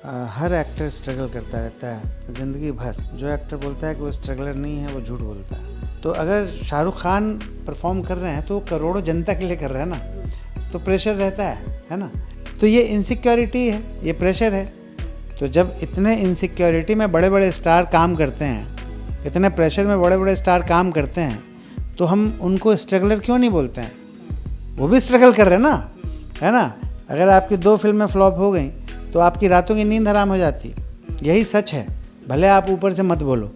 हर actor struggle करता रहता है ज़िंदगी भर। जो एक्टर बोलता है कि वो स्ट्रगलर नहीं है, वो झूठ बोलता है। तो अगर शाहरुख खान परफॉर्म कर रहे हैं तो वो करोड़ों जनता के लिए कर रहे हैं ना, तो प्रेशर रहता है ना। तो ये इनसिक्योरिटी है, ये प्रेशर है। तो जब इतने इनसिक्योरिटी में बड़े बड़े स्टार काम करते हैं, इतने प्रेशर में बड़े बड़े स्टार काम करते हैं, तो हम उनको स्ट्रगलर क्यों नहीं बोलते हैं? वो भी स्ट्रगल कर रहे हैं ना, है ना। अगर आपकी 2 फिल्में फ्लॉप हो गई तो आपकी रातों की नींद हराम हो जाती। यही सच है। भले आप ऊपर से मत बोलो,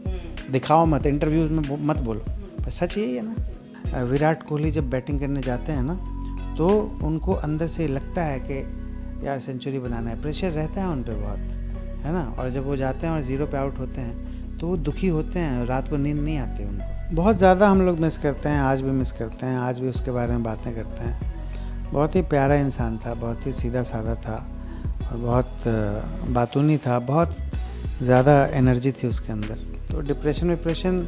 दिखाओ मत, इंटरव्यूज़ में मत बोलो, पर सच यही है ना। विराट कोहली जब बैटिंग करने जाते हैं ना, तो उनको अंदर से लगता है कि यार सेंचुरी बनाना है, प्रेशर रहता है उन पर बहुत, है ना। और जब वो जाते हैं और 0 पे आउट होते हैं तो वो दुखी होते हैं, रात को नींद नहीं आती उनको। बहुत ज़्यादा हम लोग मिस करते हैं, आज भी मिस करते हैं, आज भी उसके बारे में बातें करते हैं। बहुत ही प्यारा इंसान था, बहुत ही सीधा साधा था और बहुत बातूनी था, बहुत ज़्यादा एनर्जी थी उसके अंदर। तो डिप्रेशन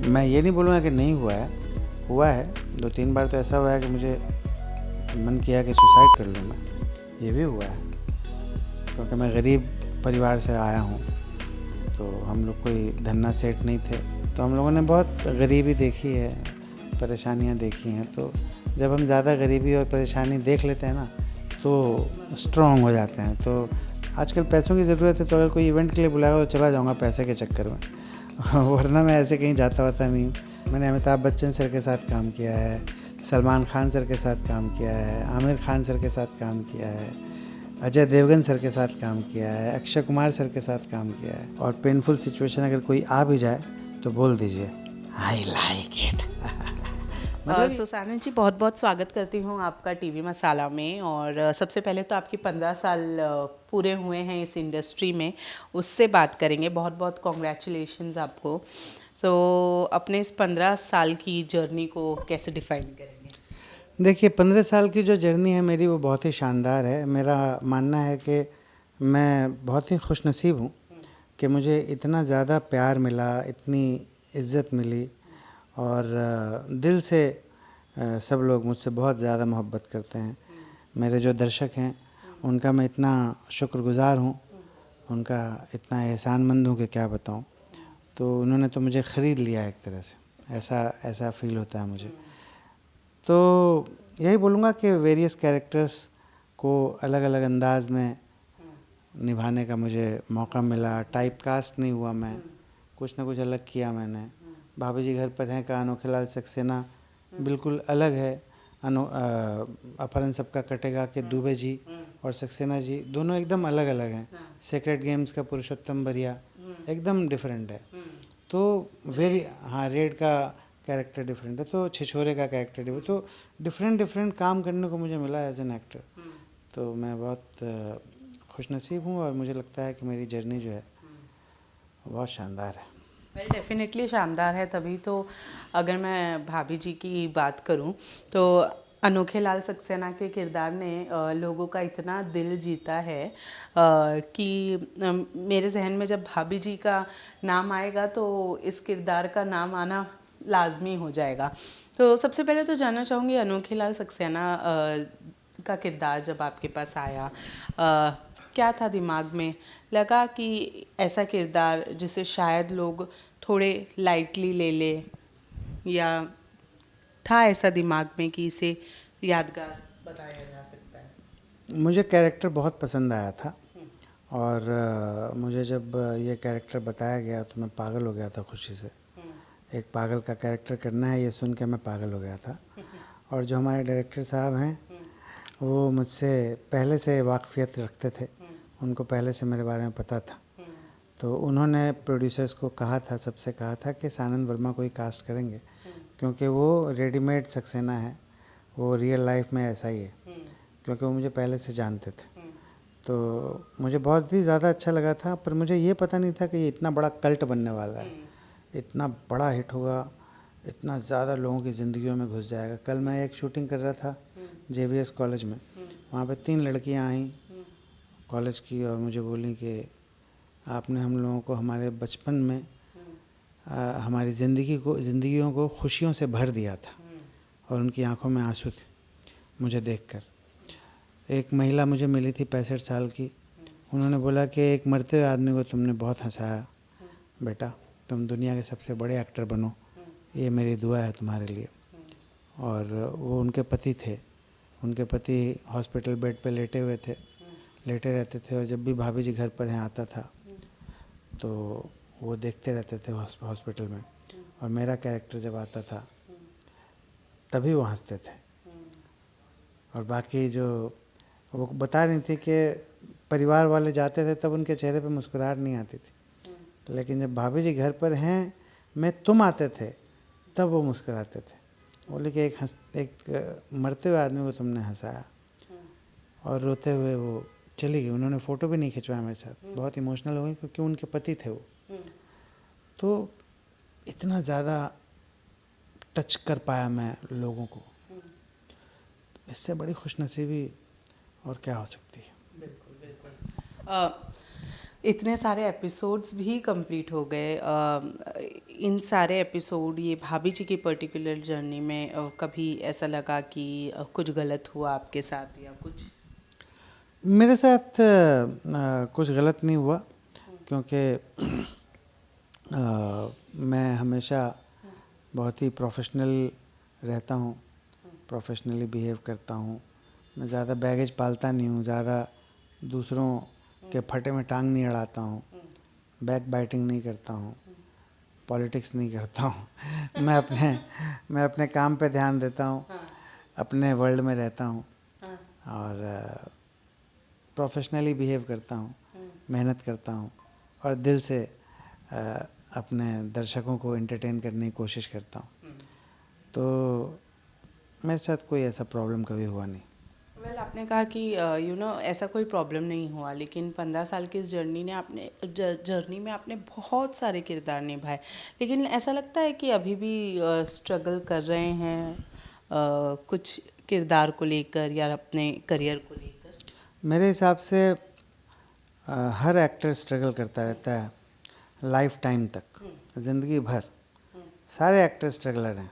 मैं ये नहीं बोलूँगा कि नहीं हुआ है, हुआ है। 2-3 बार तो ऐसा हुआ है कि मुझे मन किया कि सुसाइड कर लूँ मैं, ये भी हुआ है। क्योंकि मैं गरीब परिवार से आया हूँ, तो हम लोग कोई धन्ना सेठ नहीं थे, तो हम लोगों ने बहुत गरीबी देखी है, परेशानियाँ देखी हैं। तो जब हम ज़्यादा गरीबी और परेशानी देख लेते हैं ना, तो स्ट्रॉन्ग हो जाते हैं। तो आजकल पैसों की ज़रूरत है, तो अगर कोई इवेंट के लिए बुलाएगा तो चला जाऊँगा पैसे के चक्कर में वरना मैं ऐसे कहीं जाता वाता नहीं। मैंने अमिताभ बच्चन सर के साथ काम किया है, सलमान खान सर के साथ काम किया है, आमिर खान सर के साथ काम किया है, अजय देवगन सर के साथ काम किया है, अक्षय कुमार सर के साथ काम किया है। और पेनफुल सिचुएशन अगर कोई आ भी जाए तो बोल दीजिए आई लाइक इट सो सानंद जी, बहुत बहुत स्वागत करती हूँ आपका टीवी मसाला में। और सबसे पहले तो आपकी 15 साल पूरे हुए हैं इस इंडस्ट्री में, उससे बात करेंगे। बहुत बहुत कॉन्ग्रेचुलेशंस आपको। अपने इस 15 साल की जर्नी को कैसे डिफाइन करेंगे? देखिए, 15 साल की जो जर्नी है मेरी, वो बहुत ही शानदार है। मेरा मानना है कि मैं बहुत ही खुशनसीब हूँ कि मुझे इतना ज़्यादा प्यार मिला, इतनी इज़्ज़त मिली और दिल से सब लोग मुझसे बहुत ज़्यादा मोहब्बत करते हैं। मेरे जो दर्शक हैं उनका मैं इतना शुक्रगुज़ार हूँ, उनका इतना एहसानमंद हूँ कि क्या बताऊँ। तो उन्होंने तो मुझे ख़रीद लिया एक तरह से, ऐसा फ़ील होता है मुझे। तो यही बोलूँगा कि वेरियस कैरेक्टर्स को अलग अलग अंदाज में निभाने का मुझे मौका मिला। टाइप कास्ट नहीं हुआ मैं, कुछ ना कुछ अलग किया मैंने। भाभी जी घर पर हैं का अनोखे लाल सक्सेना बिल्कुल अलग है। अपहरण सबका कटेगा के दुबे जी और सक्सेना जी दोनों एकदम अलग अलग हैं। सेक्रेट गेम्स का पुरुषोत्तम बरिया एकदम डिफरेंट है। तो रेड का कैरेक्टर डिफरेंट है, तो छिछोरे का कैरेक्टर डिफरेंट, तो डिफरेंट काम करने को मुझे मिला एज एन एक्टर। तो मैं बहुत खुशनसीब हूँ और मुझे लगता है कि मेरी जर्नी जो है बहुत शानदार है। वेल, डेफिनेटली शानदार है। तभी तो अगर मैं भाभी जी की बात करूं तो अनोखे लाल सक्सेना के किरदार ने लोगों का इतना दिल जीता है कि मेरे जहन में जब भाभी जी का नाम आएगा तो इस किरदार का नाम आना लाजमी हो जाएगा। तो सबसे पहले तो जानना चाहूँगी, अनोखे लाल सक्सेना का किरदार जब आपके पास आया, क्या था दिमाग में? लगा कि ऐसा किरदार जिसे शायद लोग थोड़े लाइटली ले ले, या था ऐसा दिमाग में कि इसे यादगार बताया जा सकता है? मुझे कैरेक्टर बहुत पसंद आया था और मुझे जब ये कैरेक्टर बताया गया तो मैं पागल हो गया था खुशी से। एक पागल का कैरेक्टर करना है, ये सुन के मैं पागल हो गया था। और जो हमारे डायरेक्टर साहब हैं वो मुझसे पहले से वाकफ़ियत रखते थे, उनको पहले से मेरे बारे में पता था। तो उन्होंने प्रोड्यूसर्स को कहा था, सबसे कहा था कि सानंद वर्मा को ही कास्ट करेंगे, क्योंकि वो रेडीमेड सक्सेना है, वो रियल लाइफ में ऐसा ही है, क्योंकि वो मुझे पहले से जानते थे। तो मुझे बहुत ही ज़्यादा अच्छा लगा था, पर मुझे ये पता नहीं था कि ये इतना बड़ा कल्ट बनने वाला है, इतना बड़ा हिट होगा, इतना ज़्यादा लोगों की ज़िंदगियों में घुस जाएगा। कल मैं एक शूटिंग कर रहा था JVS कॉलेज में, वहाँ पे 3 लड़कियाँ आईं कॉलेज की और मुझे बोली कि आपने हम लोगों को हमारे बचपन में हमारी ज़िंदगियों को खुशियों से भर दिया था। और उनकी आंखों में आंसू थे मुझे देखकर। एक महिला मुझे मिली थी 65 साल की, उन्होंने बोला कि एक मरते हुए आदमी को तुमने बहुत हंसाया बेटा, तुम दुनिया के सबसे बड़े एक्टर बनो, ये मेरी दुआ है तुम्हारे लिए। और वो उनके पति थे, उनके पति हॉस्पिटल बेड पे लेटे हुए थे, लेटे रहते थे, और जब भी भाभी जी घर पर हैं आता था तो वो देखते रहते थे हॉस्पिटल में, और मेरा कैरेक्टर जब आता था तभी वो हंसते थे। और बाकी जो वो बता रही थी कि परिवार वाले जाते थे तब उनके चेहरे पे मुस्कुराहट नहीं आती थी, लेकिन जब भाभी जी घर पर हैं मैं तुम आते थे तब वो मुस्कुराते थे। बोले कि एक मरते हुए आदमी को तुमने हंसाया, और रोते हुए वो चली गई। उन्होंने फ़ोटो भी नहीं खिंचवाया मेरे साथ, बहुत इमोशनल हो गई क्योंकि उनके पति थे वो। तो इतना ज़्यादा टच कर पाया मैं लोगों को, इससे बड़ी खुशनसीबी और क्या हो सकती है। बिल्कुल बिल्कुल। इतने सारे एपिसोड्स भी कंप्लीट हो गए। इन सारे एपिसोड, ये भाभी जी की पर्टिकुलर जर्नी में कभी ऐसा लगा कि कुछ गलत हुआ आपके साथ या कुछ? मेरे साथ कुछ गलत नहीं हुआ, क्योंकि मैं हमेशा बहुत ही प्रोफेशनल रहता हूँ, प्रोफेशनली बिहेव करता हूँ। मैं ज़्यादा बैगेज पालता नहीं हूँ, ज़्यादा दूसरों के फटे में टांग नहीं अड़ाता हूँ, बैक बाइटिंग नहीं करता हूँ, पॉलिटिक्स नहीं करता हूँ। मैं अपने काम पे ध्यान देता हूँ, अपने वर्ल्ड में रहता हूँ, और प्रोफेशनली बिहेव करता हूँ, मेहनत करता हूँ, और दिल से अपने दर्शकों को एंटरटेन करने की कोशिश करता हूँ। तो मेरे साथ कोई ऐसा प्रॉब्लम कभी हुआ नहीं। वेल, आपने कहा कि ऐसा कोई प्रॉब्लम नहीं हुआ, लेकिन 15 साल की इस जर्नी में आपने बहुत सारे किरदार निभाए, लेकिन ऐसा लगता है कि अभी भी स्ट्रगल कर रहे हैं कुछ किरदार को लेकर या अपने करियर को लेकर? मेरे हिसाब से हर एक्टर स्ट्रगल करता रहता है लाइफ टाइम तक, ज़िंदगी भर। सारे एक्टर स्ट्रगलर हैं,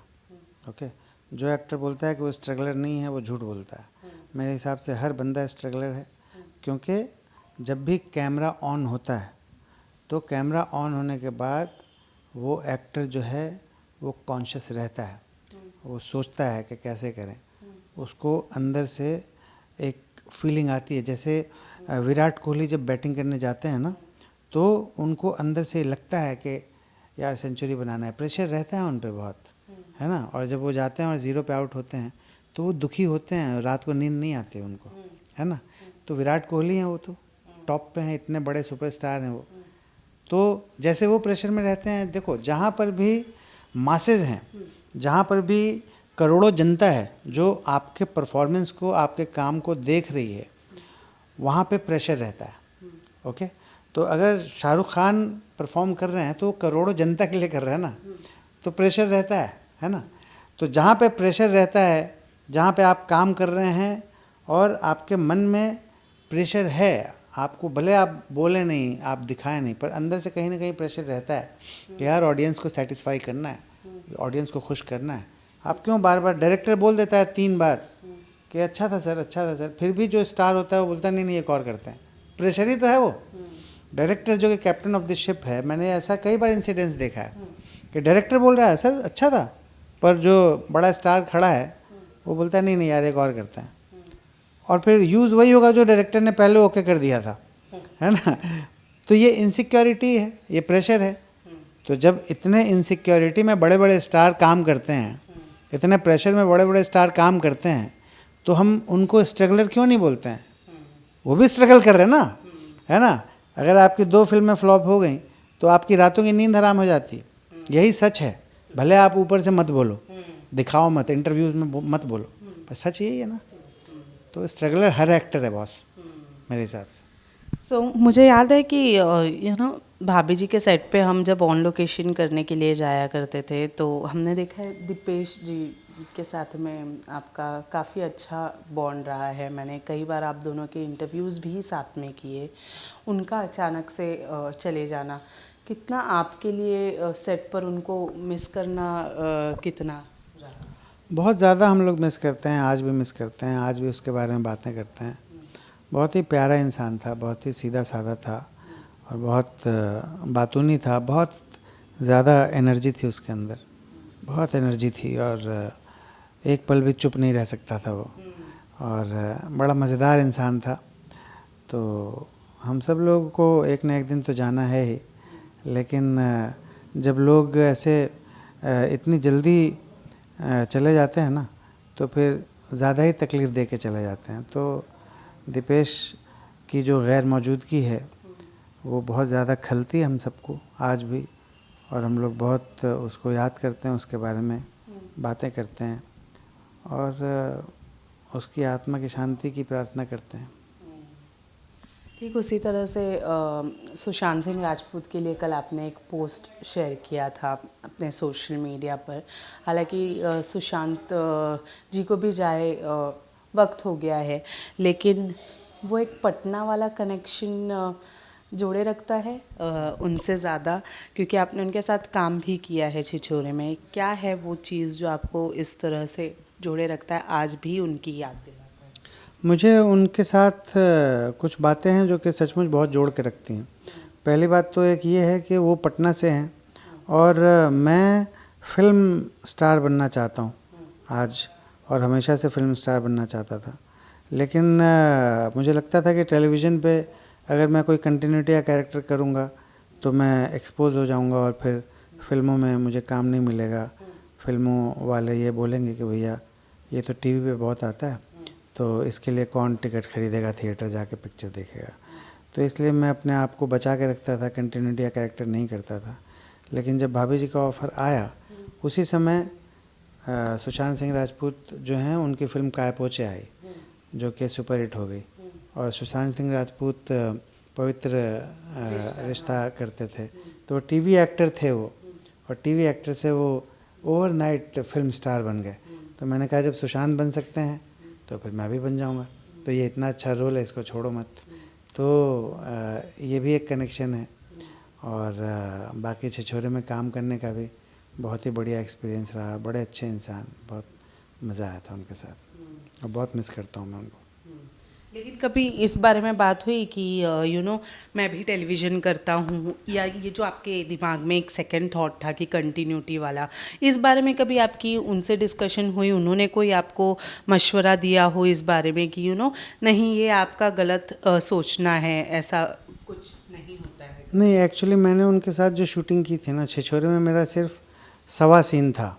ओके। जो एक्टर बोलता है कि वो स्ट्रगलर नहीं है वो झूठ बोलता है। मेरे हिसाब से हर बंदा स्ट्रगलर है, क्योंकि जब भी कैमरा ऑन होता है तो कैमरा ऑन होने के बाद वो एक्टर जो है वो कॉन्शियस रहता है, वो सोचता है कि कैसे करें। उसको अंदर से एक फीलिंग आती है, जैसे विराट कोहली जब बैटिंग करने जाते हैं ना, तो उनको अंदर से लगता है कि यार सेंचुरी बनाना है, प्रेशर रहता है उन पे बहुत, है ना। और जब वो जाते हैं और ज़ीरो पे आउट होते हैं तो वो दुखी होते हैं, रात को नींद नहीं आती उनको, है ना। तो विराट कोहली हैं, वो तो टॉप पे हैं, इतने बड़े सुपरस्टार हैं वो। तो जैसे वो प्रेशर में रहते हैं, देखो जहाँ पर भी मासेज हैं, जहाँ पर भी करोड़ों जनता है जो आपके परफॉर्मेंस को, आपके काम को देख रही है, वहाँ पे प्रेशर रहता है, ओके। तो अगर शाहरुख खान परफॉर्म कर रहे हैं तो करोड़ों जनता के लिए कर रहे हैं ना, तो प्रेशर रहता है ना। तो जहाँ पे प्रेशर रहता है, जहाँ पे आप काम कर रहे हैं और आपके मन में प्रेशर है, आपको भले आप बोले नहीं, आप दिखाए नहीं, पर अंदर से कहीं ना कहीं प्रेशर रहता है कि यार ऑडियंस को सेटिस्फाई करना है, ऑडियंस को खुश करना है। आप क्यों बार बार, डायरेक्टर बोल देता है 3 बार कि अच्छा था सर, अच्छा था सर, फिर भी जो स्टार होता है वो बोलता नहीं एक और करते हैं। प्रेशर ही तो है वो। डायरेक्टर जो कि कैप्टन ऑफ द शिप है, मैंने ऐसा कई बार इंसिडेंस देखा है कि डायरेक्टर बोल रहा है सर अच्छा था, पर जो बड़ा स्टार खड़ा है वो बोलता है नहीं यार एक और करते हैं, और फिर यूज़ वही होगा जो डायरेक्टर ने पहले ओके कर दिया था, है ना। तो ये इनसिक्योरिटी है, ये प्रेशर है। तो जब इतने इनसिक्योरिटी में बड़े बड़े स्टार काम करते हैं, इतने प्रेशर में बड़े बड़े स्टार काम करते हैं, तो हम उनको स्ट्रगलर क्यों नहीं बोलते हैं? वो भी स्ट्रगल कर रहे हैं ना, है ना। अगर आपकी 2 फिल्में फ्लॉप हो गई तो आपकी रातों की नींद हराम हो जाती, यही सच है। भले आप ऊपर से मत बोलो, दिखाओ मत, इंटरव्यूज़ में मत बोलो, पर सच यही है ना। तो स्ट्रगलर हर एक्टर है बॉस, मेरे हिसाब से। मुझे याद है कि भाभी जी के सेट पे हम जब ऑन लोकेशन करने के लिए जाया करते थे तो हमने देखा है दीपेश जी के साथ में आपका काफ़ी अच्छा बॉन्ड रहा है। मैंने कई बार आप दोनों के इंटरव्यूज़ भी साथ में किए। उनका अचानक से चले जाना कितना आपके लिए सेट पर उनको मिस करना कितना रहा? बहुत ज़्यादा हम लोग मिस करते हैं, आज भी मिस करते हैं, आज भी उसके बारे में बातें करते हैं। बहुत ही प्यारा इंसान था, बहुत ही सीधा साधा था और बहुत बातूनी था, बहुत ज़्यादा एनर्जी थी उसके अंदर, बहुत एनर्जी थी और एक पल भी चुप नहीं रह सकता था वो, और बड़ा मज़ेदार इंसान था। तो हम सब लोगों को एक न एक दिन तो जाना है ही, लेकिन जब लोग ऐसे इतनी जल्दी चले जाते हैं ना, तो फिर ज़्यादा ही तकलीफ़ दे के चले जाते हैं। तो दीपेश की जो गैर मौजूदगी है वो बहुत ज़्यादा खलती है हम सबको आज भी, और हम लोग बहुत उसको याद करते हैं, उसके बारे में बातें करते हैं और उसकी आत्मा की शांति की प्रार्थना करते हैं। ठीक उसी तरह से सुशांत सिंह राजपूत के लिए कल आपने एक पोस्ट शेयर किया था अपने सोशल मीडिया पर। हालांकि सुशांत जी को भी जाए वक्त हो गया है, लेकिन वो एक पटना वाला कनेक्शन जोड़े रखता है उनसे ज़्यादा, क्योंकि आपने उनके साथ काम भी किया है छिछोरे में। क्या है वो चीज़ जो आपको इस तरह से जोड़े रखता है, आज भी उनकी याद दिलाता है? मुझे उनके साथ कुछ बातें हैं जो कि सचमुच बहुत जोड़ के रखती हैं। पहली बात तो एक ये है कि वो पटना से हैं और मैं फ़िल्म स्टार बनना चाहता हूँ आज, और हमेशा से फ़िल्म स्टार बनना चाहता था। लेकिन मुझे लगता था कि टेलीविज़न पे अगर मैं कोई कंटिन्यूटी या कैरेक्टर करूँगा तो मैं एक्सपोज हो जाऊँगा और फिर फ़िल्मों में मुझे काम नहीं मिलेगा। फ़िल्मों वाले ये बोलेंगे कि भैया ये तो टीवी पे बहुत आता है, तो इसके लिए कौन टिकट खरीदेगा, थिएटर जाके पिक्चर देखेगा। तो इसलिए मैं अपने आप को बचा के रखता था, कंटिन्यूटी या कैरेक्टर नहीं करता था। लेकिन जब भाभी जी का ऑफ़र आया, उसी समय सुशांत सिंह राजपूत जो हैं उनकी फ़िल्म काय पोचे आई, जो कि सुपर हिट हो गई। और सुशांत सिंह राजपूत पवित्र रिश्ता करते थे, तो टीवी एक्टर थे वो, और टीवी एक्टर से वो ओवरनाइट फिल्म स्टार बन गए। तो मैंने कहा जब सुशांत बन सकते हैं तो फिर मैं भी बन जाऊंगा, तो ये इतना अच्छा रोल है, इसको छोड़ो मत। तो ये भी एक कनेक्शन है। और बाकी छिछोरे में काम करने का भी बहुत ही बढ़िया एक्सपीरियंस रहा, बड़े अच्छे इंसान, बहुत मज़ा आया था उनके साथ और बहुत मिस करता हूँ मैं उनको। लेकिन कभी इस बारे में बात हुई कि मैं भी टेलीविज़न करता हूँ, या ये जो आपके दिमाग में एक सेकंड थॉट था कि कंटिन्यूटी वाला, इस बारे में कभी आपकी उनसे डिस्कशन हुई? उन्होंने कोई आपको मशवरा दिया हो इस बारे में कि नहीं ये आपका गलत सोचना है, ऐसा कुछ नहीं होता है? नहीं, एक्चुअली मैंने उनके साथ जो शूटिंग की थी ना छिछोरे में, मेरा सिर्फ 1.25 सीन था।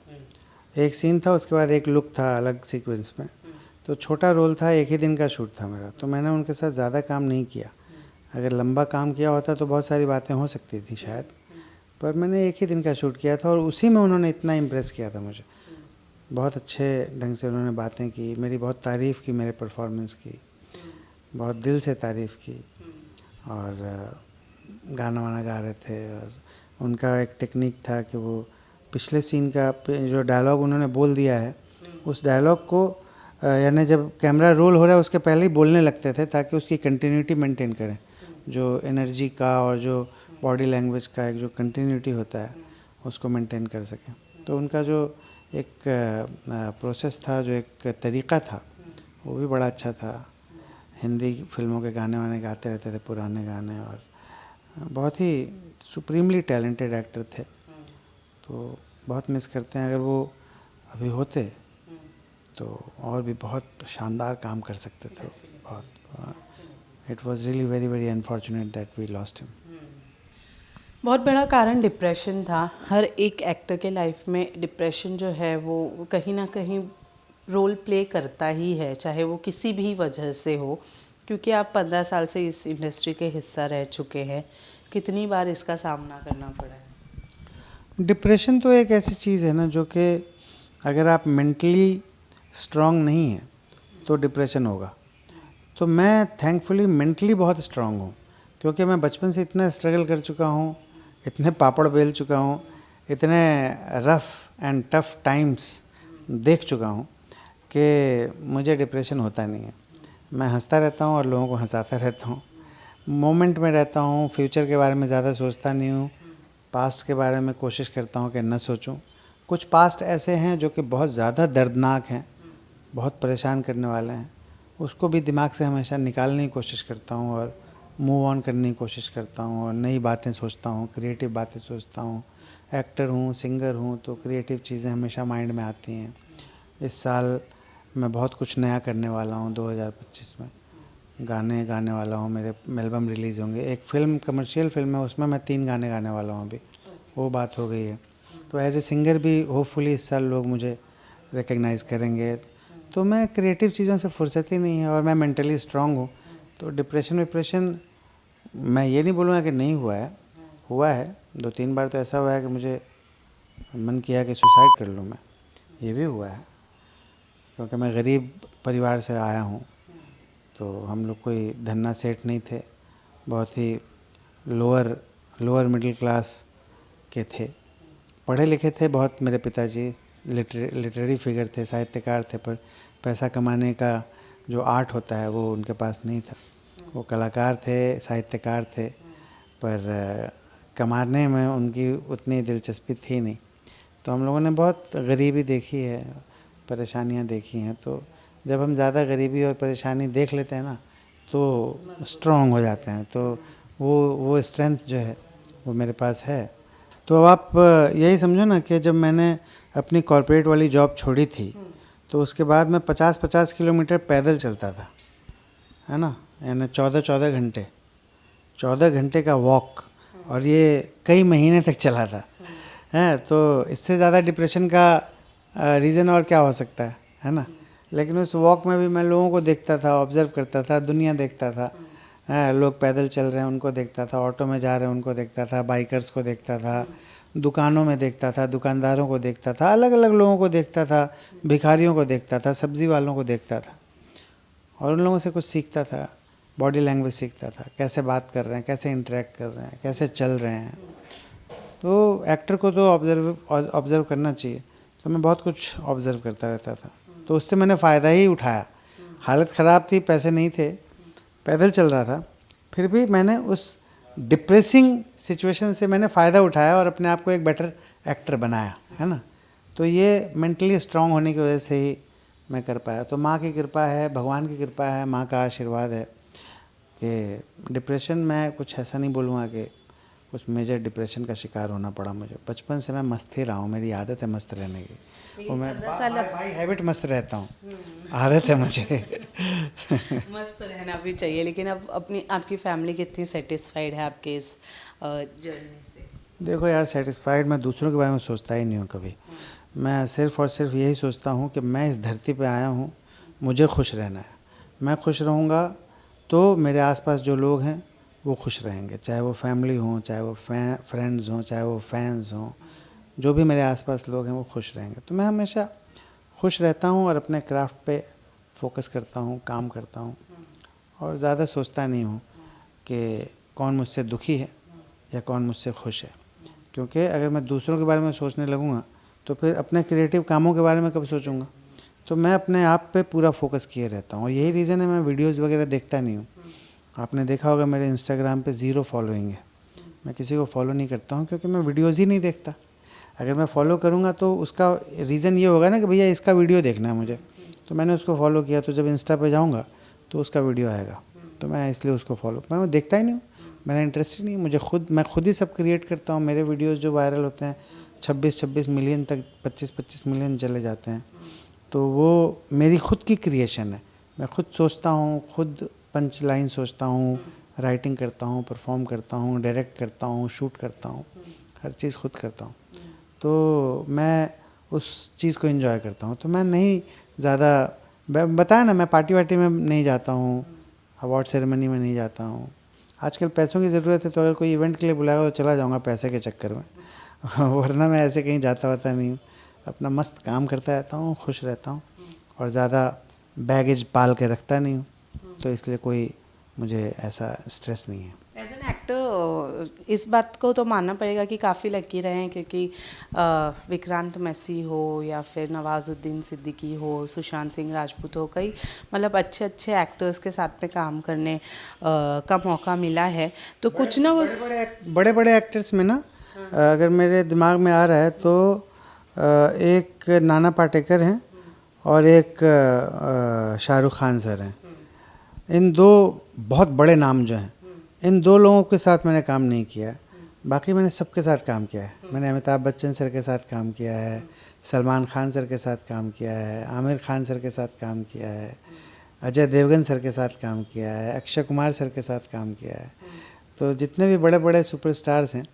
एक सीन था, उसके बाद एक लुक था अलग सीक्वेंस में, तो छोटा रोल था, एक ही दिन का शूट था मेरा। तो मैंने उनके साथ ज़्यादा काम नहीं किया। अगर लंबा काम किया होता तो बहुत सारी बातें हो सकती थी शायद, पर मैंने एक ही दिन का शूट किया था और उसी में उन्होंने इतना इम्प्रेस किया था मुझे। बहुत अच्छे ढंग से उन्होंने बातें की, मेरी बहुत तारीफ़ की, मेरे परफॉर्मेंस की, बहुत दिल से तारीफ़ की, और गाना वाना गा रहे थे। और उनका एक टेक्निक था कि वो पिछले सीन का जो डायलॉग उन्होंने बोल दिया है, उस डायलॉग को यानी जब कैमरा रोल हो रहा है उसके पहले ही बोलने लगते थे, ताकि उसकी कंटिन्यूटी मेंटेन करें, जो एनर्जी का और जो बॉडी लैंग्वेज का एक जो कंटिन्यूटी होता है उसको मेंटेन कर सकें। तो उनका जो एक प्रोसेस था, जो एक तरीक़ा था, वो भी बड़ा अच्छा था। हिंदी फिल्मों के गाने वाने गाते रहते थे, पुराने गाने, और बहुत ही सुप्रीमली टैलेंटेड एक्टर थे। तो बहुत मिस करते हैं। अगर वो अभी होते तो और भी बहुत शानदार काम कर सकते थे। बहुत it was really very very unfortunate that we lost him. बहुत बड़ा कारण डिप्रेशन था। हर एक एक्टर के लाइफ में डिप्रेशन जो है वो कहीं ना कहीं रोल प्ले करता ही है, चाहे वो किसी भी वजह से हो, क्योंकि आप 15 साल से इस इंडस्ट्री के हिस्सा रह चुके हैं। कितनी बार इसका सामना करना पड़ा है? डिप्रेशन तो एक ऐसी चीज़ है ना, जो कि अगर आप मेंटली स्ट्रांग नहीं हैं तो डिप्रेशन होगा। तो मैं थैंकफुली मेंटली बहुत स्ट्रांग हूँ, क्योंकि मैं बचपन से इतना स्ट्रगल कर चुका हूँ, इतने पापड़ बेल चुका हूँ, इतने रफ़ एंड टफ़ टाइम्स देख चुका हूँ कि मुझे डिप्रेशन होता नहीं है। मैं हंसता रहता हूँ और लोगों को हंसाता रहता हूँ, मोमेंट में रहता हूँ, फ्यूचर के बारे में ज़्यादा सोचता नहीं हूँ, पास्ट के बारे में कोशिश करता हूँ कि न सोचूं। कुछ पास्ट ऐसे हैं जो कि बहुत ज़्यादा दर्दनाक हैं, बहुत परेशान करने वाले हैं, उसको भी दिमाग से हमेशा निकालने की कोशिश करता हूँ और मूव ऑन करने की कोशिश करता हूँ और नई बातें सोचता हूँ, क्रिएटिव बातें सोचता हूँ। एक्टर हूँ, सिंगर हूँ, तो क्रिएटिव चीज़ें हमेशा माइंड में आती हैं। इस साल मैं बहुत कुछ नया करने वाला हूँ। 2025 में गाने गाने वाला हूँ, मेरे एल्बम रिलीज़ होंगे। एक फ़िल्म, कमर्शियल फ़िल्म है, उसमें मैं 3 गाने गाने वाला हूँ अभी, वो बात हो गई है। तो एज ए सिंगर भी होपफुली इस साल लोग मुझे रिकग्नाइज़ करेंगे। तो मैं क्रिएटिव चीज़ों से फुर्सत ही नहीं है और मैं मेंटली स्ट्रांग हूँ। तो डिप्रेशन मैं ये नहीं बोलूँगा कि नहीं हुआ है, हुआ है। 2-3 बार तो ऐसा हुआ है कि मुझे मन किया कि सुसाइड कर लूँ मैं, ये भी हुआ है। क्योंकि मैं गरीब परिवार से आया हूँ, तो हम लोग कोई धन्ना सेठ नहीं थे, बहुत ही लोअर मिडिल क्लास के थे। पढ़े लिखे थे बहुत, मेरे पिताजी लिटरेरी फिगर थे, साहित्यकार थे, पर पैसा कमाने का जो आर्ट होता है वो उनके पास नहीं था। वो कलाकार थे, साहित्यकार थे, पर कमाने में उनकी उतनी दिलचस्पी थी नहीं। तो हम लोगों ने बहुत गरीबी देखी है, परेशानियां देखी हैं। तो जब हम ज़्यादा गरीबी और परेशानी देख लेते हैं ना, तो स्ट्रॉन्ग हो जाते हैं। तो वो स्ट्रेंथ जो है वो मेरे पास है। तो अब आप यही समझो ना कि जब मैंने अपनी कॉर्पोरेट वाली जॉब छोड़ी थी, तो उसके बाद मैं 50-50 किलोमीटर पैदल चलता था, है ना, यानी 14 घंटे, 14 घंटे का वॉक, और ये कई महीने तक चला था। हैं, तो इससे ज़्यादा डिप्रेशन का रीज़न और क्या हो सकता है ना। लेकिन उस वॉक में भी मैं लोगों को देखता था, ऑब्ज़र्व करता था, दुनिया देखता था। लोग पैदल चल रहे हैं उनको देखता था, ऑटो में जा रहे हैं उनको देखता था, बाइकर्स को देखता था, दुकानों में देखता था, दुकानदारों को देखता था, अलग अलग लोगों को देखता था, भिखारियों को देखता था, सब्ज़ी वालों को देखता था, और उन लोगों से कुछ सीखता था। बॉडी लैंग्वेज सीखता था, कैसे बात कर रहे हैं, कैसे इंटरेक्ट कर रहे हैं, कैसे चल रहे हैं। तो एक्टर को तो ऑब्ज़र्व करना चाहिए। तो मैं बहुत कुछ ऑब्ज़र्व करता रहता था, तो उससे मैंने फ़ायदा ही उठाया। हालत ख़राब थी, पैसे नहीं थे, पैदल चल रहा था, फिर भी मैंने उस डिप्रेसिंग सिचुएशन से मैंने फ़ायदा उठाया और अपने आप को एक बेटर एक्टर बनाया, है ना। तो ये मेंटली स्ट्रांग होने की वजह से ही मैं कर पाया। तो माँ की कृपा है, भगवान की कृपा है, माँ का आशीर्वाद है कि डिप्रेशन, मैं कुछ ऐसा नहीं बोलूँगा कि कुछ मेजर डिप्रेशन का शिकार होना पड़ा मुझे। बचपन से मैं मस्त ही रहा हूँ, मेरी आदत है मस्त रहने की, और मैं बाई हैबिट मस्त रहता हूँ, आदत है मुझे। मस्त रहना भी चाहिए। लेकिन अब आपकी फैमिली कितनी सेटिस्फाइड है आपके इस जर्नी से? देखो यार, सेटिस्फाइड मैं दूसरों के बारे में सोचता ही नहीं हूँ कभी। मैं सिर्फ़ और सिर्फ यही सोचता हूँ कि मैं इस धरती पे आया हूँ, मुझे खुश रहना है। मैं खुश रहूँगा तो मेरे आसपास जो लोग हैं वो खुश रहेंगे, चाहे वो फैमिली हों, चाहे वो फ्रेंड्स हों, चाहे वो फैंस हों, जो भी मेरे आसपास लोग हैं वो खुश रहेंगे। तो मैं हमेशा खुश रहता हूँ और अपने क्राफ्ट पे फोकस करता हूँ, काम करता हूँ, और ज़्यादा सोचता नहीं हूँ कि कौन मुझसे दुखी है या कौन मुझसे खुश है। क्योंकि अगर मैं दूसरों के बारे में सोचने लगूँगा तो फिर अपने क्रिएटिव कामों के बारे में कब सोचूंगा। तो मैं अपने आप पे पूरा फोकस किए रहता हूँ, और यही रीज़न है मैं वीडियोस वगैरह देखता नहीं हूँ। आपने देखा होगा मेरे इंस्टाग्राम पे 0 फॉलोइंग है। मैं किसी को फॉलो नहीं करता हूँ क्योंकि मैं वीडियोज़ ही नहीं देखता। अगर मैं फॉलो करूँगा तो उसका रीज़न ये होगा ना कि भैया इसका वीडियो देखना है मुझे, तो मैंने उसको फॉलो किया, तो जब इंस्टा पे जाऊँगा तो उसका वीडियो आएगा, तो मैं इसलिए उसको फॉलो, मैं देखता ही नहीं हूँ, मेरा इंटरेस्ट ही नहीं। मैं खुद ही सब क्रिएट करता हूँ। मेरे वीडियोज़ जो वायरल होते हैं 26 मिलियन तक, 25 मिलियन चले जाते हैं, तो वो मेरी खुद की क्रिएशन है। मैं खुद सोचता हूँ, खुद पंच लाइन सोचता हूँ, राइटिंग करता हूँ, परफॉर्म करता हूँ, डायरेक्ट करता हूँ, शूट करता हूँ, हर चीज़ खुद करता हूँ। तो मैं उस चीज़ को एंजॉय करता हूँ। तो मैं नहीं ज़्यादा, बताया ना, मैं पार्टी वार्टी में नहीं जाता हूँ, अवार्ड सेरेमनी में नहीं जाता हूँ। आजकल पैसों की ज़रूरत है, तो अगर कोई इवेंट के लिए बुलाएगा तो चला जाऊँगा पैसे के चक्कर में, वरना मैं ऐसे कहीं जाता वाता नहीं हूँ। अपना मस्त काम करता रहता हूँ, खुश रहता हूँ, और ज़्यादा बैगेज पाल के रखता नहीं हूँ, तो इसलिए कोई मुझे ऐसा स्ट्रेस नहीं है। एज एन एक्टर इस बात को तो मानना पड़ेगा कि काफ़ी लकी रहे हैं, क्योंकि विक्रांत मैसी हो या फिर नवाजुद्दीन सिद्दीकी हो, सुशांत सिंह राजपूत हो, कई मतलब अच्छे अच्छे एक्टर्स के साथ में काम करने का मौका मिला है। तो कुछ ना बड़े एक्टर्स में ना, अगर मेरे दिमाग में आ रहा है तो एक नाना पाटेकर हैं और एक शाहरुख खान सर हैं। इन दो बहुत बड़े नाम जो हैं, इन दो लोगों के साथ मैंने काम नहीं किया है। बाकी मैंने सबके साथ काम किया है। मैंने अमिताभ बच्चन सर के साथ काम किया है, सलमान खान सर के साथ काम किया है, आमिर खान सर के साथ काम किया है, अजय देवगन सर के साथ काम किया है, अक्षय कुमार सर के साथ काम किया है। तो जितने भी बड़े बड़े सुपरस्टार्स हैं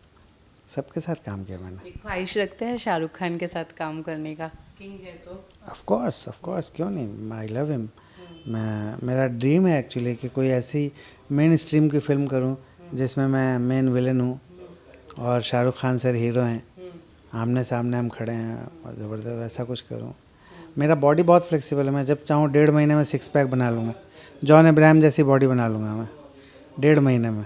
सबके साथ काम किया मैंने। एक ख्वाहिश रखते हैं शाहरुख खान के साथ काम करने का, किंग है तो। ऑफ कोर्स क्यों नहीं, आई लव हिम। मेरा ड्रीम है एक्चुअली कि कोई ऐसी मेन स्ट्रीम की फिल्म करूं जिसमें मैं मेन विलन हूं और शाहरुख खान सर हीरो हैं, आमने सामने हम खड़े हैं और ज़बरदस्त वैसा कुछ करूं। मेरा बॉडी बहुत फ्लेक्सिबल है, मैं जब चाहूँ 1.5 महीने में 6 पैक बना लूँगा। जॉन अब्राहम जैसी बॉडी बना लूँगा मैं 1.5 महीने में।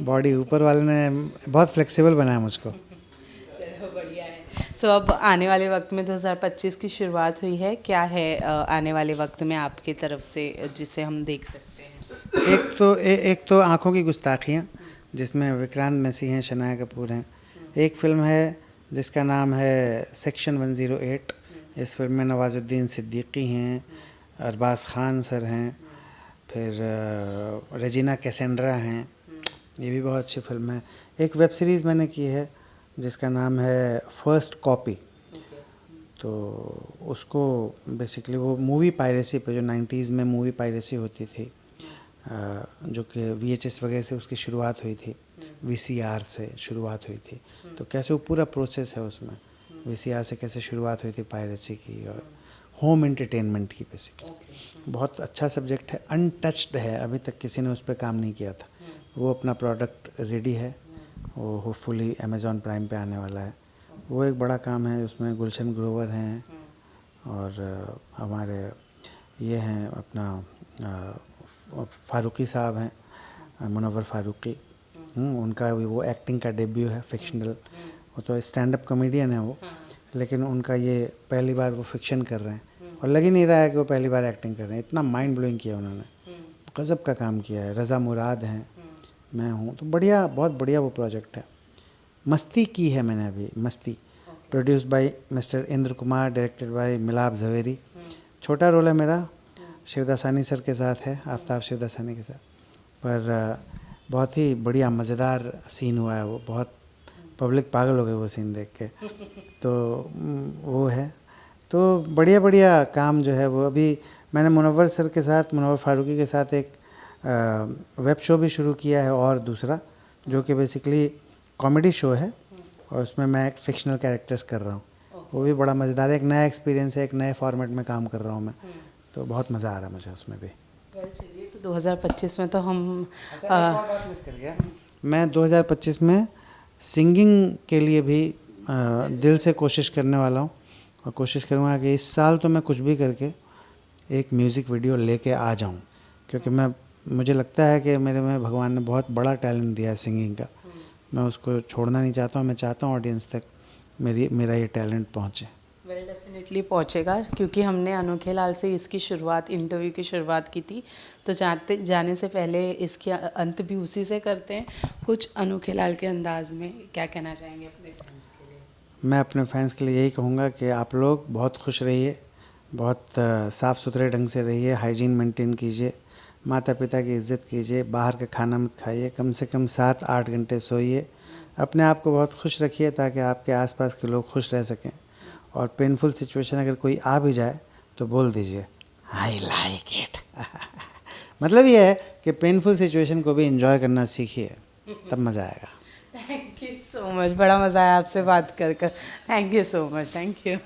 बॉडी ऊपर वाले ने बहुत फ्लेक्सिबल बनाया मुझको। चलो बढ़िया है। सो अब आने वाले वक्त में 2025 की शुरुआत हुई है, क्या है आने वाले वक्त में आपकी तरफ से जिसे हम देख सकते हैं? एक तो आँखों की गुस्ताखियाँ, जिसमें विक्रांत मैसी हैं, शनाया कपूर हैं। एक फ़िल्म है जिसका नाम है सेक्शन 108। इस फिल्म में नवाजुद्दीन सिद्दीकी हैं, अरबाज खान सर हैं, फिर रेजिना कैसेंड्रा हैं। ये भी बहुत अच्छी फिल्म है। एक वेब सीरीज़ मैंने की है जिसका नाम है फर्स्ट कॉपी। तो उसको बेसिकली वो मूवी पायरेसी पे, जो 90s में मूवी पायरेसी होती थी, जो कि VHS वगैरह से उसकी शुरुआत हुई थी, VCR से शुरुआत हुई थी। तो कैसे वो पूरा प्रोसेस है उसमें, VCR से कैसे शुरुआत हुई थी पायरेसी की और होम एंटरटेनमेंट की बेसिकली। बहुत अच्छा सब्जेक्ट है, अनटच्ड है, अभी तक किसी ने उस पर काम नहीं किया था। वो अपना प्रोडक्ट रेडी है, वो होपफुली अमेज़ॉन प्राइम पे आने वाला है। वो एक बड़ा काम है। उसमें गुलशन ग्रोवर हैं और हमारे ये हैं अपना फारूकी साहब हैं, मुनव्वर फारूकी। उनका वो एक्टिंग का डेब्यू है, फिक्शनल। वो तो स्टैंड अप कॉमेडियन है वो, लेकिन उनका ये पहली बार वो फिक्शन कर रहे हैं और लग ही नहीं रहा है कि वो पहली बार एक्टिंग कर रहे हैं। इतना माइंड ब्लोइंग किया उन्होंने, गज़ब का काम किया है। रज़ा मुराद हैं, मैं हूँ, तो बढ़िया, बहुत बढ़िया वो प्रोजेक्ट है। मस्ती की है मैंने अभी, मस्ती, produced by mister Indra Kumar, directed by मिलाप झवेरी। छोटा रोल है मेरा, शिवदासानी सर के साथ है, आफ्ताब शिवदासानी के साथ, पर बहुत ही बढ़िया मज़ेदार सीन हुआ है वो। बहुत पब्लिक पागल हो गई वो सीन देख के। तो वो है, तो बढ़िया बढ़िया काम जो है वो। अभी मैंने मुनव्वर सर के साथ, मुनव्वर फारूकी के साथ एक वेब शो भी शुरू किया है, और दूसरा जो कि बेसिकली कॉमेडी शो है, और उसमें मैं एक फिक्शनल कैरेक्टर्स कर रहा हूँ। वो भी बड़ा मज़ेदार है, एक नया एक्सपीरियंस है, एक नए फॉर्मेट में काम कर रहा हूँ मैं, तो बहुत मज़ा आ रहा है मुझे उसमें भी। चलिए, तो 2025 में तो हम एक और बात मिस कर गया, मैं 2025 में सिंगिंग के लिए भी दिल से कोशिश करने वाला हूँ, और कोशिश करूँगा कि इस साल तो मैं कुछ भी करके एक म्यूज़िक वीडियो लेके आ जाऊँ, क्योंकि मुझे लगता है कि मेरे में भगवान ने बहुत बड़ा टैलेंट दिया है सिंगिंग का। मैं उसको छोड़ना नहीं चाहता हूँ। मैं चाहता हूँ ऑडियंस तक मेरा ये टैलेंट पहुँचे। वेल डेफिनेटली पहुँचेगा, क्योंकि हमने अनोखे लाल से इसकी शुरुआत, इंटरव्यू की शुरुआत की थी, तो जाने से पहले इसके अंत भी उसी से करते हैं। कुछ अनोखे लाल के अंदाज में क्या कहना चाहेंगे अपने फैंस के लिए? मैं अपने फैंस के लिए यही कहूँगा कि आप लोग बहुत खुश रहिए, बहुत साफ़ सुथरे ढंग से रहिए, हाइजीन मेंटेन कीजिए, माता पिता की इज़्ज़त कीजिए, बाहर का खाना मत खाइए, कम से कम 7-8 घंटे सोइए, अपने आप को बहुत खुश रखिए ताकि आपके आसपास के लोग खुश रह सकें। और पेनफुल सिचुएशन अगर कोई आ भी जाए तो बोल दीजिए आई लाइक इट। मतलब ये है कि पेनफुल सिचुएशन को भी एंजॉय करना सीखिए, तब मज़ा आएगा। थैंक यू सो मच, बड़ा मज़ा आया आपसे बात कर। Thank you so much, thank you.